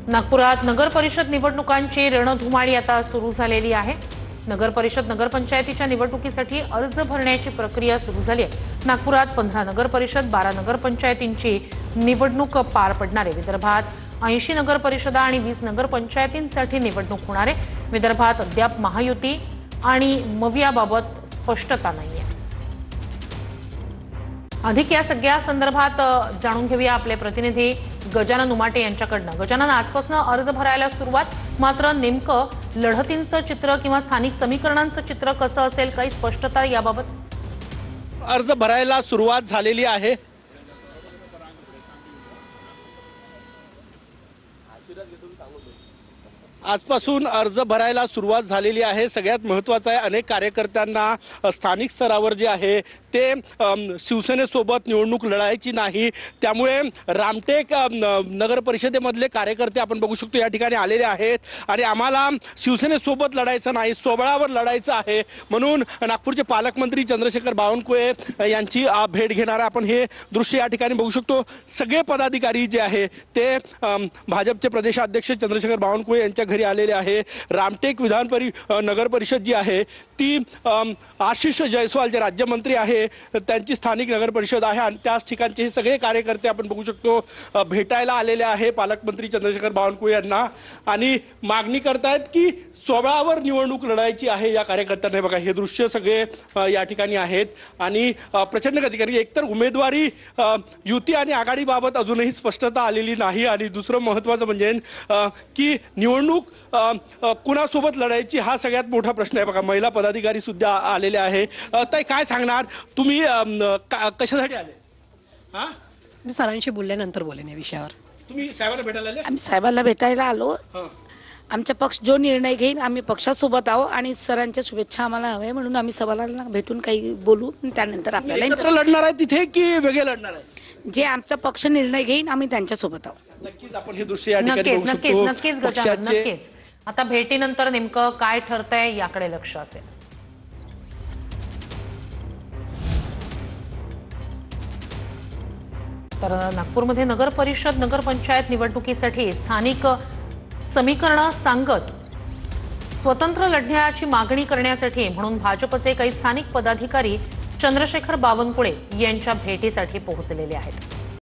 नागपुरात नगर परिषद निवडणुकांची रणधुमाळी आता सुरू झालेली आहे। नगर परिषद नगरपंचायतीच्या निवडणुकीसाठी अर्ज भरण्याची प्रक्रिया सुरू झाली आहे। नागपुरात 15 नगर परिषद 12 नगरपंचायतींची निवडणूक पार पडणार आहे। विदर्भात 80 नगर परिषदा आणि 20 नगरपंचायतींसाठी निवडणूक होणार आहे। विदर्भात अद्याप महायुती आणि मवियाबाबत स्पष्टता नाहीये। अधिक या सगळ्या संदर्भात जाणून घेऊया आपले प्रतिनिधी गजानन उमाटे यांच्याकडनं। गजानन, आजपासून अर्ज भरायला सुरुवात, मात्र नेमकं लढतींचं चित्र किंवा स्थानिक समीकरणांचं चित्र कसं असेल, काही स्पष्टता याबाबत? अर्ज भरायला सुरुवात झालेली आहे। आजपासून अर्ज भरायला सुरुवात झालेली आहे। सगळ्यात महत्त्वाचं आहे, अनेक कार्यकर्त्यांना स्थानिक स्तरावर जे आहे ते शिवसेनेसोबत निवडणूक लढायची नाही, त्यामुळे रामटेक नगर परिषदेमधले कार्यकर्ते आपण बघू शकतो या ठिकाणी आलेले आहेत आणि आम्हाला शिवसेनेसोबत लढायचं नाही, स्वबळावर लढायचं आहे म्हणून नागपूरचे पालकमंत्री चंद्रशेखर बावनकुळे यांची भेट घेणार आपण हे दृश्य या ठिकाणी बघू शकतो। सगळे पदाधिकारी जे आहे ते भाजपचे प्रदेशाध्यक्ष चंद्रशेखर बावनकुळे यांच्या घरी आलेले आहे। रामटेक नगर परिषद जी आहे ती आशिष जयस्वाल जे राज्यमंत्री आहे त्यांची स्थानिक नगर परिषद आहे आणि त्याच ठिकाणचे हे सगळे कार्यकर्ते आपण बघू शकतो भेटायला आलेले आहे पालकमंत्री चंद्रशेखर बावनकुळे यांना आणि मागणी करतायत की स्वबळावर निवडणूक लढायची आहे या कार्यकर्त्यांना। बघा हे दृश्य सगळे या ठिकाणी आहेत आणि प्रचंड गतिकारी एकतर उमेदवारी युती आणि आघाडीबाबत अजूनही स्पष्टता आलेली नाही आणि दुसरं महत्त्वाचं म्हणजे की निवडणूक कुणासोबत लढायची हा सगळ्यात मोठा प्रश्न आहे। बघा महिला पदाधिकारी सुद्धा आलेले आहे। ताई काय सांगणार, तुम्ही कशासाठी आले? मी सरांशी बोलल्यानंतर बोलेन या विषयावर। तुम्ही साहेबांना भेटायला आले? आम्ही साहेबांना भेटायला आलो। आमचा पक्ष जो निर्णय घेईल आम्ही पक्षासोबत आहो आणि सरांच्या शुभेच्छा आम्हाला हवे म्हणून आम्ही सभाला भेटून काही बोलू, त्यानंतर आपल्याला एकत्र लढणार आहे तिथे की वेगळे लढणार आहे? जे आमचा पक्ष निर्णय घेईल आम्ही त्यांच्यासोबत आहोत। नक्कीच आपण हे दृश्य या ठिकाणी बघू नक्कीच शकतो। नक्कीच गजानन, नक्कीच आता भेटीनंतर नेमकं काय ठरतंय याकडे लक्ष असेल। तर नागपूरमध्ये नगर परिषद नगरपंचायत निवडणुकीसाठी स्थानिक समीकरण सांगत स्वतंत्र लढण्याची मागणी करण्यासाठी म्हणून भाजपचे काही स्थानिक पदाधिकारी चंद्रशेखर बावनकुळे यांच्या भेटीसाठी पोहोचलेले आहेत।